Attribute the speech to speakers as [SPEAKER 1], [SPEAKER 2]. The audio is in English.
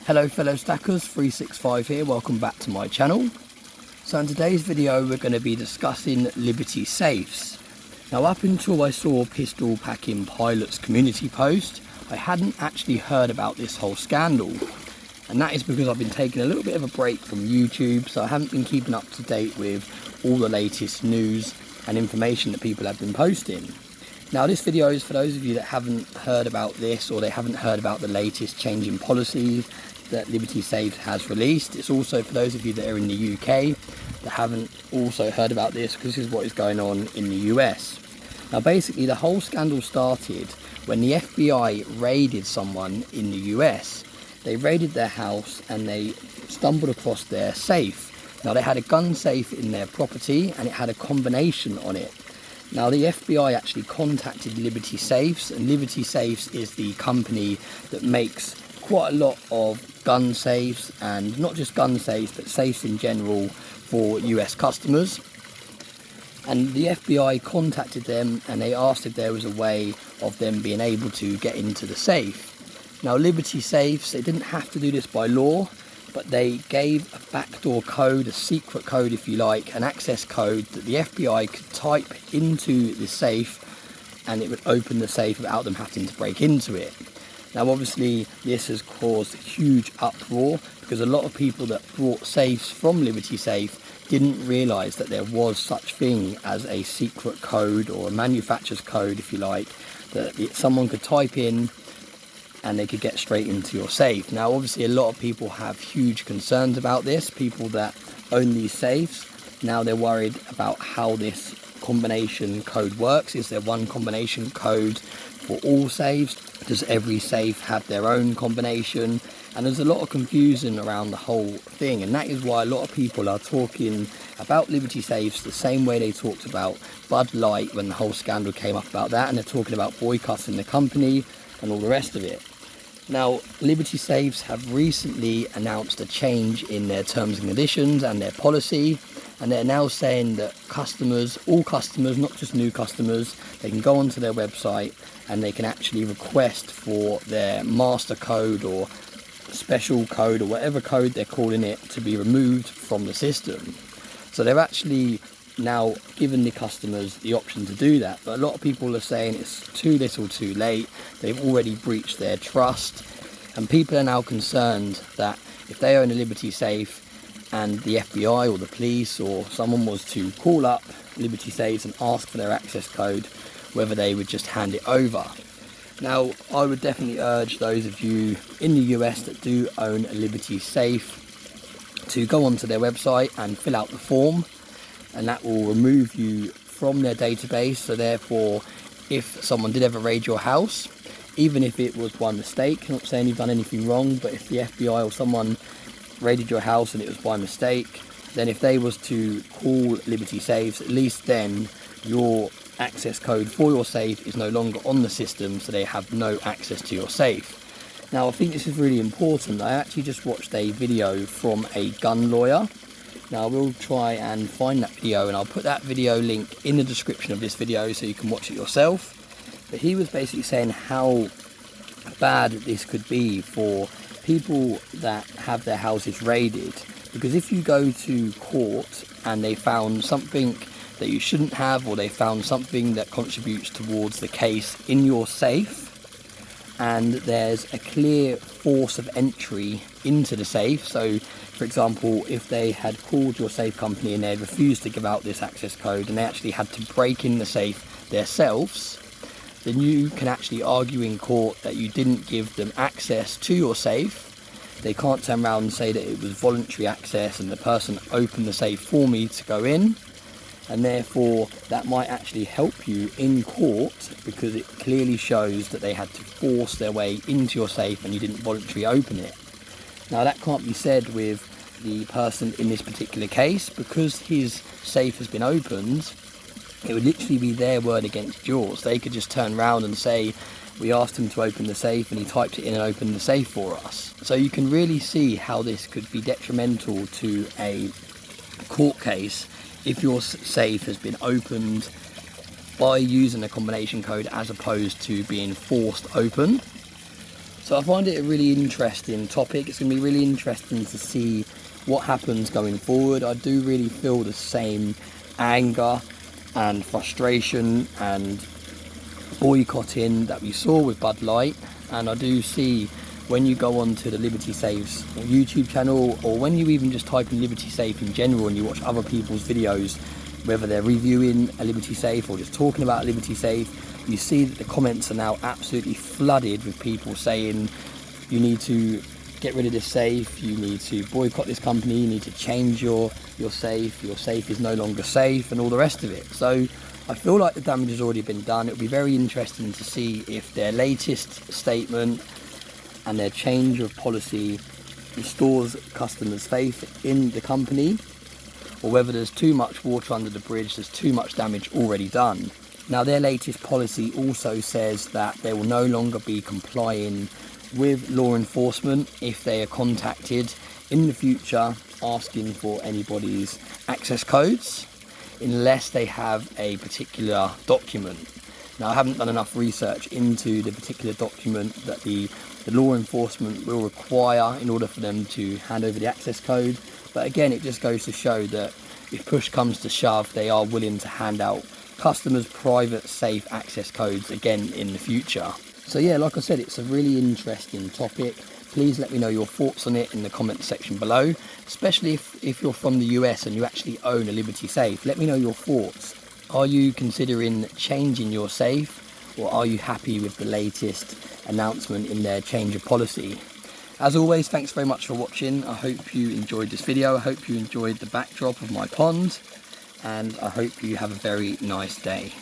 [SPEAKER 1] Hello fellow stackers, 365 here, welcome back to my channel. So in today's video we're going to be discussing Liberty safes. Now up until I saw Pistol Packing Pilot's community post, I hadn't actually heard about this whole scandal. And that is because I've been taking a little bit of a break from YouTube, so I haven't been keeping up to date with all the latest news and information that people have been posting. Now this video is for those of you that haven't heard about this, or they haven't heard about the latest change in policies that Liberty Safe has released. It's also for those of you that are in the UK that haven't also heard about this, because this is what is going on in the US. Now basically the whole scandal started when the FBI raided someone in the US. They raided their house and they stumbled across their safe. Now they had a gun safe in their property and it had a combination on it. Now the FBI actually contacted Liberty Safes, and Liberty Safes is the company that makes quite a lot of gun safes, and not just gun safes but safes in general for US customers. And the FBI contacted them and they asked if there was a way of them being able to get into the safe. Now Liberty Safes, they didn't have to do this by law, but they gave a backdoor code, a secret code if you like, an access code that the FBI could type into the safe and it would open the safe without them having to break into it. Now obviously this has caused a huge uproar, because a lot of people that bought safes from Liberty Safe didn't realise that there was such thing as a secret code, or a manufacturer's code if you like, that someone could type in and they could get straight into your safe. Now obviously a lot of people have huge concerns about this, people that own these safes. Now they're worried about how this combination code works. Is there one combination code for all safes? Does every safe have their own combination? And there's a lot of confusion around the whole thing, and that is why a lot of people are talking about Liberty Safes the same way they talked about Bud Light when the whole scandal came up about that, and they're talking about boycotting the company and all the rest of it. Now Liberty Safes have recently announced a change in their terms and conditions and their policy, and they're now saying that customers, all customers, not just new customers, they can go onto their website and they can actually request for their master code or special code or whatever code they're calling it to be removed from the system. So they're actually now given the customers the option to do that, but a lot of people are saying it's too little too late. They've already breached their trust, and people are now concerned that if they own a Liberty Safe and the FBI or the police or someone was to call up Liberty Safes and ask for their access code, whether they would just hand it over. Now I would definitely urge those of you in the US that do own a Liberty Safe to go onto their website and fill out the form, and that will remove you from their database. So therefore, if someone did ever raid your house, even if it was by mistake, I'm not saying you've done anything wrong, but if the FBI or someone raided your house and it was by mistake, then if they was to call Liberty Safes, at least then your access code for your safe is no longer on the system, so they have no access to your safe. Now I think this is really important. I actually just watched a video from a gun lawyer. Now I will try and find that video, and I'll put that video link in the description of this video so you can watch it yourself. But he was basically saying how bad this could be for people that have their houses raided, because if you go to court and they found something that you shouldn't have, or they found something that contributes towards the case in your safe, and there's a clear force of entry into the safe. So for example, if they had called your safe company and they refused to give out this access code and they actually had to break in the safe themselves, then you can actually argue in court that you didn't give them access to your safe. They can't turn around and say that it was voluntary access and the person opened the safe for me to go in, and therefore that might actually help you in court, because it clearly shows that they had to force their way into your safe and you didn't voluntarily open it. Now that can't be said with the person in this particular case, because his safe has been opened. It would literally be their word against yours. They could just turn around and say, we asked him to open the safe and he typed it in and opened the safe for us. So you can really see how this could be detrimental to a court case if your safe has been opened by using a combination code as opposed to being forced open. So I find it a really interesting topic. It's going to be really interesting to see what happens going forward. I do really feel the same anger and frustration and boycotting that we saw with Bud Light, and I do see when you go onto the Liberty Safes YouTube channel, or when you even just type in Liberty Safe in general and you watch other people's videos, whether they're reviewing a Liberty Safe or just talking about a Liberty Safe, you see that the comments are now absolutely flooded with people saying you need to get rid of this safe, you need to boycott this company, you need to change your safe is no longer safe, and all the rest of it. So I feel like the damage has already been done. It'll be very interesting to see if their latest statement and their change of policy restores customers' faith in the company, or whether there's too much water under the bridge, there's too much damage already done. Now, their latest policy also says that they will no longer be complying with law enforcement if they are contacted in the future asking for anybody's access codes, unless they have a particular document. Now, I haven't done enough research into the particular document that the law enforcement will require in order for them to hand over the access code. But again, it just goes to show that if push comes to shove, they are willing to hand out customers' private safe access codes again in the future. So yeah, like I said, it's a really interesting topic. Please let me know your thoughts on it in the comment section below, especially if you're from the US and you actually own a Liberty Safe. Let me know your thoughts. Are you considering changing your safe, or are you happy with the latest announcement in their change of policy? As always, thanks very much for watching. I hope you enjoyed this video. I hope you enjoyed the backdrop of my pond, and I hope you have a very nice day.